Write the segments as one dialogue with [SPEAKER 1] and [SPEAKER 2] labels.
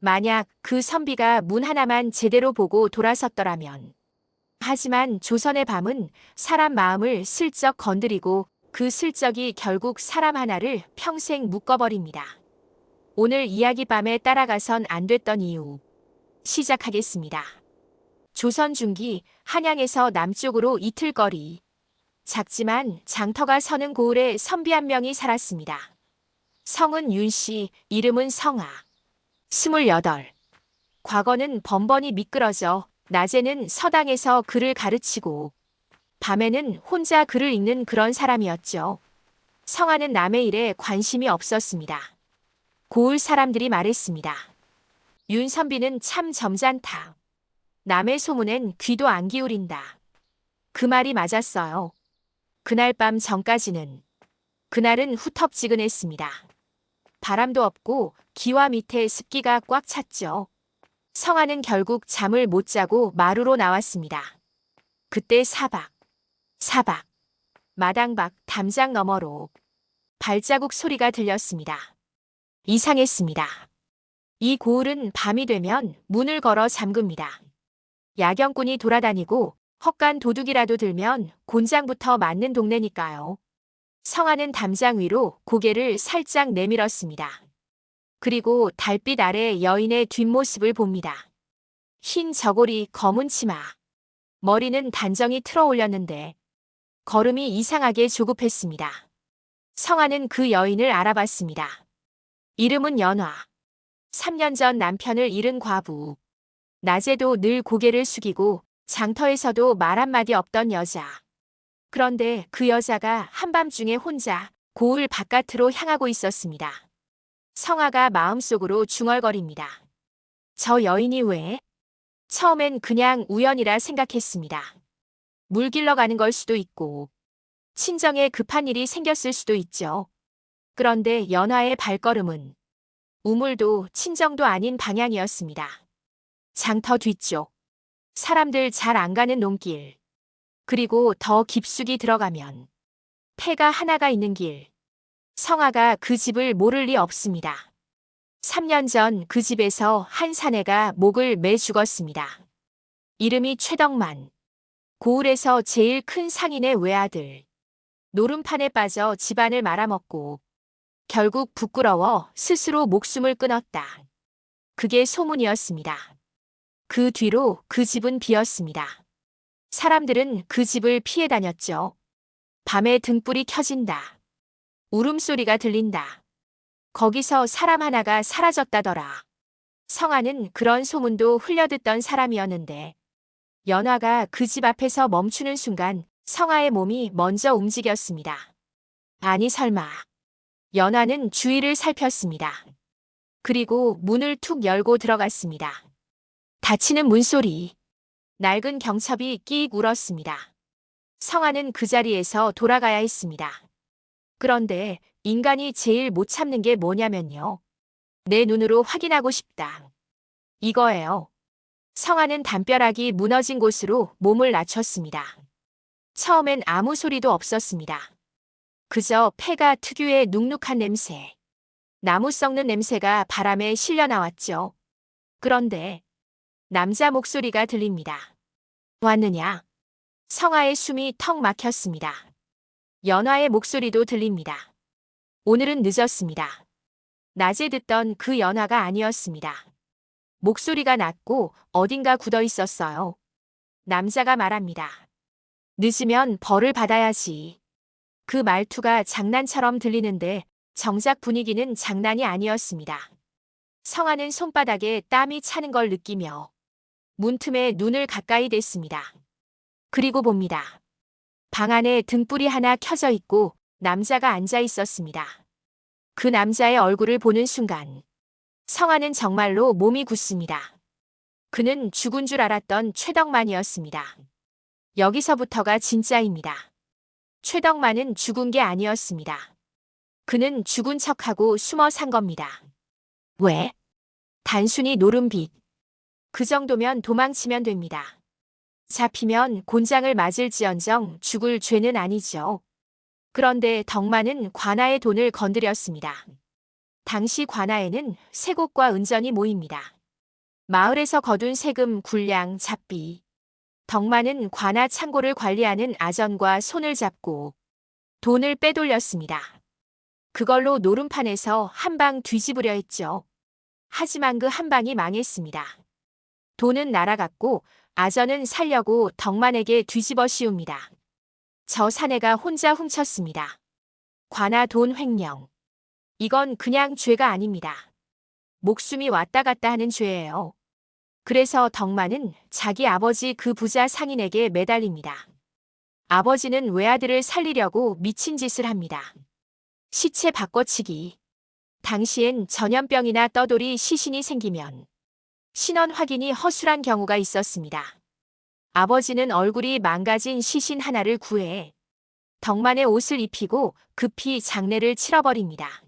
[SPEAKER 1] 만약 그 선비가 문 하나만 제대로 보고 돌아섰더라면. 하지만 조선의 밤은 사람 마음을 슬쩍 건드리고 그 슬쩍이 결국 사람 하나를 평생 묶어버립니다. 오늘 이야기 밤에 따라가선 안 됐던 이유. 시작하겠습니다. 조선 중기 한양에서 남쪽으로 이틀거리. 작지만 장터가 서는 고을에 선비 한 명이 살았습니다. 성은 윤씨, 이름은 성아. 28. 과거는 번번이 미끄러져 낮에는 서당에서 글을 가르치고 밤에는 혼자 글을 읽는 그런 사람이었죠. 성아는 남의 일에 관심이 없었습니다. 고을 사람들이 말했습니다. 윤 선비는 참 점잖다. 남의 소문엔 귀도 안 기울인다. 그 말이 맞았어요. 그날 밤 전까지는. 그날은 후텁지근했습니다. 바람도 없고 기와 밑에 습기가 꽉 찼죠. 성아는 결국 잠을 못 자고 마루로 나왔습니다. 그때 사박, 마당 밖 담장 너머로 발자국 소리가 들렸습니다. 이상했습니다. 이 고을은 밤이 되면 문을 걸어 잠급니다. 야경꾼이 돌아다니고 헛간 도둑이라도 들면 곤장부터 맞는 동네니까요. 성아는 담장 위로 고개를 살짝 내밀었습니다. 그리고 달빛 아래 여인의 뒷모습을 봅니다. 흰 저고리, 검은 치마. 머리는 단정히 틀어 올렸는데 걸음이 이상하게 조급했습니다. 성아는 그 여인을 알아봤습니다. 이름은 연화. 3년 전 남편을 잃은 과부. 낮에도 늘 고개를 숙이고 장터에서도 말 한마디 없던 여자. 그런데 그 여자가 한밤중에 혼자 고을 바깥으로 향하고 있었습니다. 성아가 마음속으로 중얼거립니다. 저 여인이 왜? 처음엔 그냥 우연이라 생각했습니다. 물 길러 가는 걸 수도 있고 친정에 급한 일이 생겼을 수도 있죠. 그런데 연화의 발걸음은 우물도 친정도 아닌 방향이었습니다. 장터 뒤쪽, 사람들 잘 안 가는 논길, 그리고 더 깊숙이 들어가면 폐가 하나가 있는 길. 성아가 그 집을 모를 리 없습니다. 3년 전 그 집에서 한 사내가 목을 매 죽었습니다. 이름이 최덕만. 고을에서 제일 큰 상인의 외아들. 노름판에 빠져 집안을 말아먹고 결국 부끄러워 스스로 목숨을 끊었다. 그게 소문이었습니다. 그 뒤로 그 집은 비었습니다. 사람들은 그 집을 피해 다녔죠. 밤에 등불이 켜진다. 울음소리가 들린다. 거기서 사람 하나가 사라졌다더라. 성아는 그런 소문도 흘려듣던 사람이었는데 연화가 그 집 앞에서 멈추는 순간 성아의 몸이 먼저 움직였습니다. 아니 설마. 연화는 주위를 살폈습니다. 그리고 문을 툭 열고 들어갔습니다. 닫히는 문소리. 낡은 경첩이 끼익 울었습니다. 성아는 그 자리에서 돌아가야 했습니다. 그런데 인간이 제일 못 참는 게 뭐냐면요. 내 눈으로 확인하고 싶다. 이거예요. 성아는 담벼락이 무너진 곳으로 몸을 낮췄습니다. 처음엔 아무 소리도 없었습니다. 그저 폐가 특유의 눅눅한 냄새. 나무 썩는 냄새가 바람에 실려 나왔죠. 그런데 남자 목소리가 들립니다. 왔느냐? 성아의 숨이 턱 막혔습니다. 연화의 목소리도 들립니다. 오늘은 늦었습니다. 낮에 듣던 그 연화가 아니었습니다. 목소리가 낮고 어딘가 굳어 있었어요. 남자가 말합니다. 늦으면 벌을 받아야지. 그 말투가 장난처럼 들리는데 정작 분위기는 장난이 아니었습니다. 성아는 손바닥에 땀이 차는 걸 느끼며 문틈에 눈을 가까이 댔습니다. 그리고 봅니다. 방 안에 등불이 하나 켜져 있고 남자가 앉아 있었습니다. 그 남자의 얼굴을 보는 순간 성아는 정말로 몸이 굳습니다. 그는 죽은 줄 알았던 최덕만이었습니다. 여기서부터가 진짜입니다. 최덕만은 죽은 게 아니었습니다. 그는 죽은 척하고 숨어 산 겁니다. 왜? 단순히 노름빛. 그 정도면 도망치면 됩니다. 잡히면 곤장을 맞을지언정 죽을 죄는 아니죠. 그런데 덕만은 관아의 돈을 건드렸습니다. 당시 관아에는 세곡과 은전이 모입니다. 마을에서 거둔 세금, 군량, 잡비. 덕만은 관아 창고를 관리하는 아전과 손을 잡고 돈을 빼돌렸습니다. 그걸로 노름판에서 한 방 뒤집으려 했죠. 하지만 그 한 방이 망했습니다. 돈은 날아갔고 아전은 살려고 덕만에게 뒤집어 씌웁니다. 저 사내가 혼자 훔쳤습니다. 관아 돈 횡령. 이건 그냥 죄가 아닙니다. 목숨이 왔다 갔다 하는 죄예요. 그래서 덕만은 자기 아버지 그 부자 상인에게 매달립니다. 아버지는 외아들을 살리려고 미친 짓을 합니다. 시체 바꿔치기. 당시엔 전염병이나 떠돌이 시신이 생기면 신원 확인이 허술한 경우가 있었습니다. 아버지는 얼굴이 망가진 시신 하나를 구해 덕만의 옷을 입히고 급히 장례를 치러버립니다.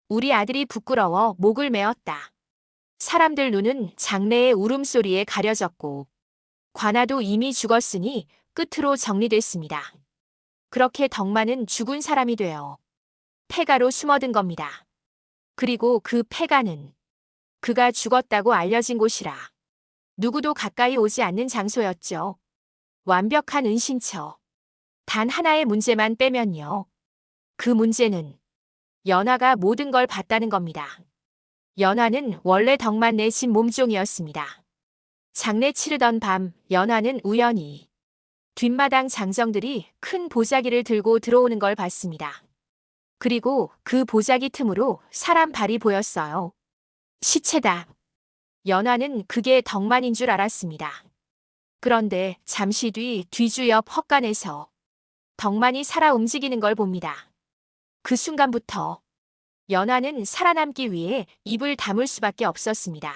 [SPEAKER 1] 우리 아들이 부끄러워 목을 메었다. 사람들 눈은 장례의 울음소리에 가려졌고 관아도 이미 죽었으니 끝으로 정리됐습니다. 그렇게 덕만은 죽은 사람이 되어 폐가로 숨어든 겁니다. 그리고 그 폐가는 그가 죽었다고 알려진 곳이라 누구도 가까이 오지 않는 장소였죠. 완벽한 은신처. 단 하나의 문제만 빼면요. 그 문제는 연화가 모든 걸 봤다는 겁니다. 연화는 원래 덕만네 집 몸종이었습니다. 장례 치르던 밤 연화는 우연히 뒷마당 장정들이 큰 보자기를 들고 들어오는 걸 봤습니다. 그리고 그 보자기 틈으로 사람 발이 보였어요. 시체다. 연화는 그게 덕만인 줄 알았습니다. 그런데 잠시 뒤 뒤주 옆 헛간에서 덕만이 살아 움직이는 걸 봅니다. 그 순간부터 연화는 살아남기 위해 입을 다물 수밖에 없었습니다.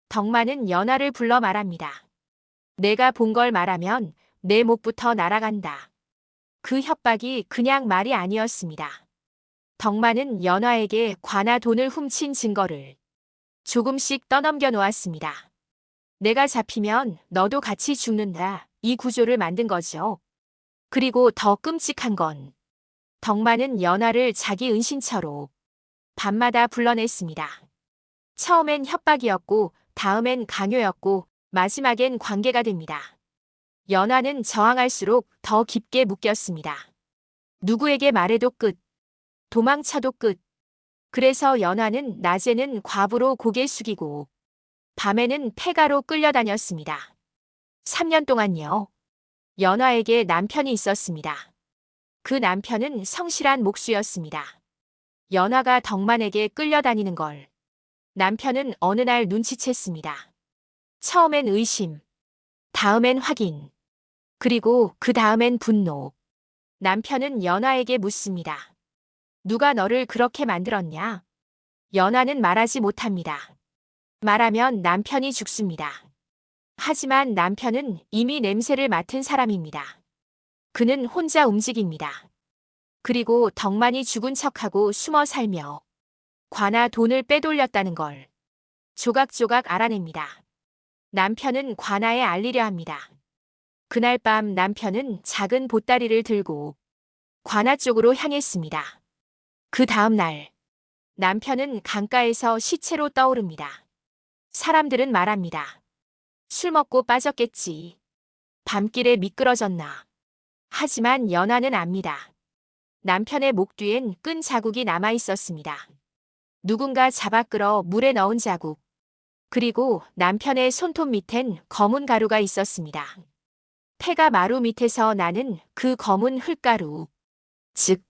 [SPEAKER 1] 덕만은 연화를 불러 말합니다. 내가 본 걸 말하면 내 목부터 날아간다. 그 협박이 그냥 말이 아니었습니다. 덕만은 연화에게 관아 돈을 훔친 증거를 조금씩 떠넘겨 놓았습니다. 내가 잡히면 너도 같이 죽는다. 이 구조를 만든 거죠. 그리고 더 끔찍한 건 덕만은 연화를 자기 은신처로 밤마다 불러냈습니다. 처음엔 협박이었고 다음엔 강요였고 마지막엔 관계가 됩니다. 연화는 저항할수록 더 깊게 묶였습니다. 누구에게 말해도 끝, 도망쳐도 끝. 그래서 연화는 낮에는 과부로 고개 숙이고 밤에는 폐가로 끌려다녔습니다. 3년 동안요. 연화에게 남편이 있었습니다. 그 남편은 성실한 목수였습니다. 연화가 덕만에게 끌려다니는 걸 남편은 어느 날 눈치챘습니다. 처음엔 의심, 다음엔 확인, 그리고 그 다음엔 분노. 남편은 연화에게 묻습니다. 누가 너를 그렇게 만들었냐? 연화는 말하지 못합니다. 말하면 남편이 죽습니다. 하지만 남편은 이미 냄새를 맡은 사람입니다. 그는 혼자 움직입니다. 그리고 덕만이 죽은 척하고 숨어 살며 관아 돈을 빼돌렸다는 걸 조각조각 알아냅니다. 남편은 관아에 알리려 합니다. 그날 밤 남편은 작은 보따리를 들고 관아 쪽으로 향했습니다. 그 다음 날 남편은 강가에서 시체로 떠오릅니다. 사람들은 말합니다. 술 먹고 빠졌겠지. 밤길에 미끄러졌나. 하지만 연화는 압니다. 남편의 목 뒤엔 끈 자국이 남아 있었습니다. 누군가 잡아 끌어 물에 넣은 자국. 그리고 남편의 손톱 밑엔 검은 가루가 있었습니다. 폐가 마루 밑에서 나는 그 검은 흙가루. 즉,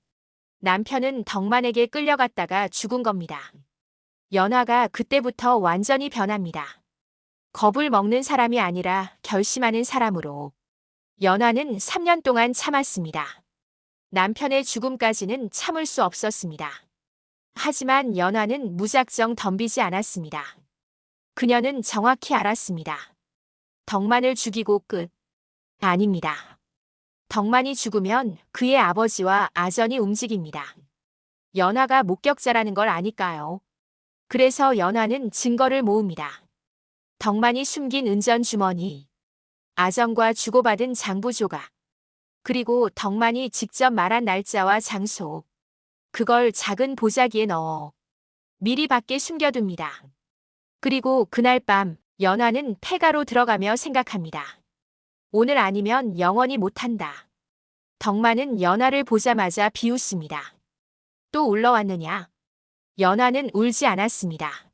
[SPEAKER 1] 남편은 덕만에게 끌려갔다가 죽은 겁니다. 연화가 그때부터 완전히 변합니다. 겁을 먹는 사람이 아니라 결심하는 사람으로. 연화는 3년 동안 참았습니다. 남편의 죽음까지는 참을 수 없었습니다. 하지만 연화는 무작정 덤비지 않았습니다. 그녀는 정확히 알았습니다. 덕만을 죽이고 끝. 아닙니다. 덕만이 죽으면 그의 아버지와 아전이 움직입니다. 연화가 목격자라는 걸 아니까요. 그래서 연화는 증거를 모읍니다. 덕만이 숨긴 은전 주머니, 아전과 주고받은 장부 조각, 그리고 덕만이 직접 말한 날짜와 장소. 그걸 작은 보자기에 넣어 미리 밖에 숨겨둡니다. 그리고 그날 밤 연화는 폐가로 들어가며 생각합니다. 오늘 아니면 영원히 못한다. 덕만은 연화를 보자마자 비웃습니다. 또 울러왔느냐? 연화는 울지 않았습니다.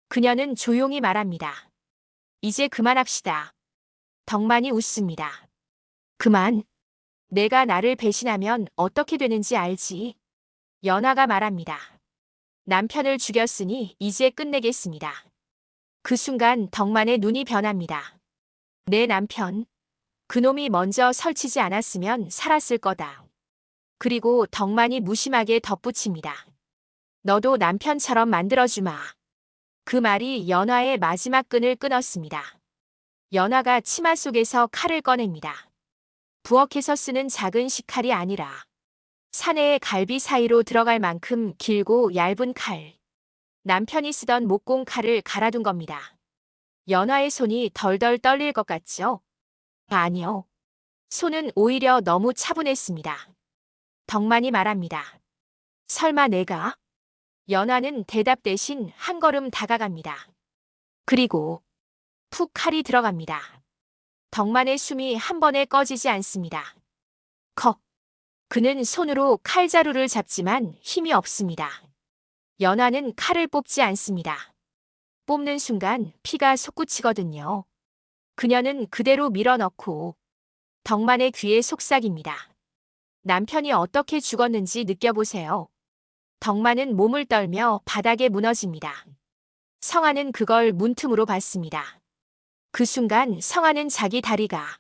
[SPEAKER 1] 그녀는 조용히 말합니다. 이제 그만합시다. 덕만이 웃습니다. 그만. 내가 나를 배신하면 어떻게 되는지 알지? 연화가 말합니다. 남편을 죽였으니 이제 끝내겠습니다. 그 순간 덕만의 눈이 변합니다. 내 남편. 그놈이 먼저 설치지 않았으면 살았을 거다. 그리고 덕만이 무심하게 덧붙입니다. 너도 남편처럼 만들어주마. 그 말이 연화의 마지막 끈을 끊었습니다. 연화가 치마 속에서 칼을 꺼냅니다. 부엌에서 쓰는 작은 식칼이 아니라 사내의 갈비 사이로 들어갈 만큼 길고 얇은 칼. 남편이 쓰던 목공 칼을 갈아둔 겁니다. 연화의 손이 덜덜 떨릴 것 같죠? 아니요. 손은 오히려 너무 차분했습니다. 덕만이 말합니다. 설마 내가? 연화는 대답 대신 한 걸음 다가갑니다. 그리고 푹 칼이 들어갑니다. 덕만의 숨이 한 번에 꺼지지 않습니다. 컥. 그는 손으로 칼자루를 잡지만 힘이 없습니다. 연화는 칼을 뽑지 않습니다. 뽑는 순간 피가 솟구치거든요. 그녀는 그대로 밀어넣고 덕만의 귀에 속삭입니다. 남편이 어떻게 죽었는지 느껴보세요. 덕만은 몸을 떨며 바닥에 무너집니다. 성아는 그걸 문틈으로 봤습니다. 그 순간 성아는 자기 다리가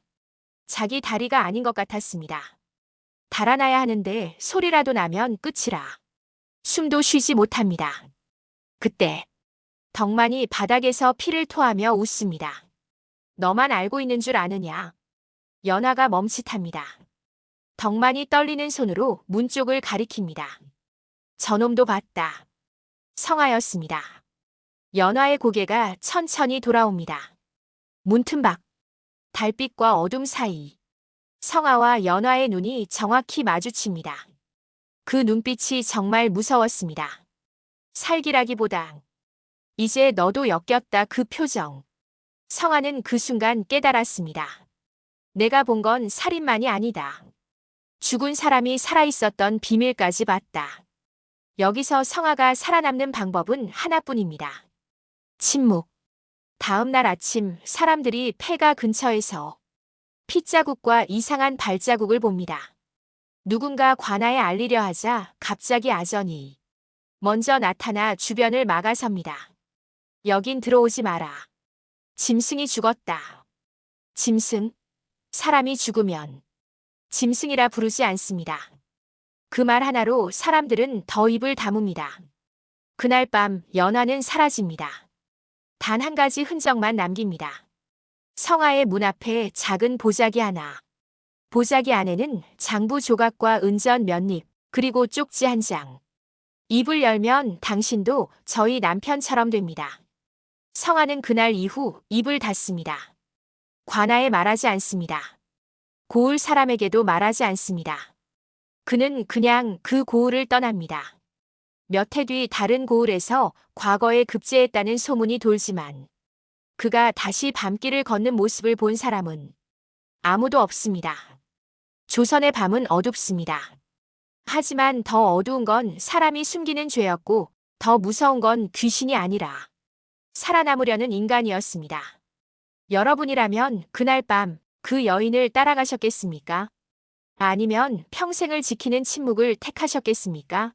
[SPEAKER 1] 아닌 것 같았습니다. 달아나야 하는데 소리라도 나면 끝이라. 숨도 쉬지 못합니다. 그때 덕만이 바닥에서 피를 토하며 웃습니다. 너만 알고 있는 줄 아느냐. 연화가 멈칫합니다. 덕만이 떨리는 손으로 문 쪽을 가리킵니다. 저놈도 봤다. 성아였습니다. 연화의 고개가 천천히 돌아옵니다. 문틈 밖, 달빛과 어둠 사이, 성아와 연화의 눈이 정확히 마주칩니다. 그 눈빛이 정말 무서웠습니다. 살기라기보다 이제 너도 엮였다 그 표정. 성아는 그 순간 깨달았습니다. 내가 본 건 살인만이 아니다. 죽은 사람이 살아있었던 비밀까지 봤다. 여기서 성아가 살아남는 방법은 하나뿐입니다. 침묵. 다음 날 아침 사람들이 폐가 근처에서 핏자국과 이상한 발자국을 봅니다. 누군가 관아에 알리려 하자 갑자기 아전이 먼저 나타나 주변을 막아섭니다. 여긴 들어오지 마라. 짐승이 죽었다. 짐승? 사람이 죽으면 짐승이라 부르지 않습니다. 그 말 하나로 사람들은 더 입을 다뭅니다. 그날 밤 연화는 사라집니다. 단 한 가지 흔적만 남깁니다. 성아의 문 앞에 작은 보자기 하나. 보자기 안에는 장부 조각과 은전 몇 잎, 그리고 쪽지 한 장. 입을 열면 당신도 저희 남편처럼 됩니다. 성아는 그날 이후 입을 닫습니다. 관아에 말하지 않습니다. 고을 사람에게도 말하지 않습니다. 그는 그냥 그 고을을 떠납니다. 몇 해 뒤 다른 고을에서 과거에 급제했다는 소문이 돌지만 그가 다시 밤길을 걷는 모습을 본 사람은 아무도 없습니다. 조선의 밤은 어둡습니다. 하지만 더 어두운 건 사람이 숨기는 죄였고 더 무서운 건 귀신이 아니라 살아남으려는 인간이었습니다. 여러분이라면 그날 밤 그 여인을 따라가셨겠습니까? 아니면 평생을 지키는 침묵을 택하셨겠습니까?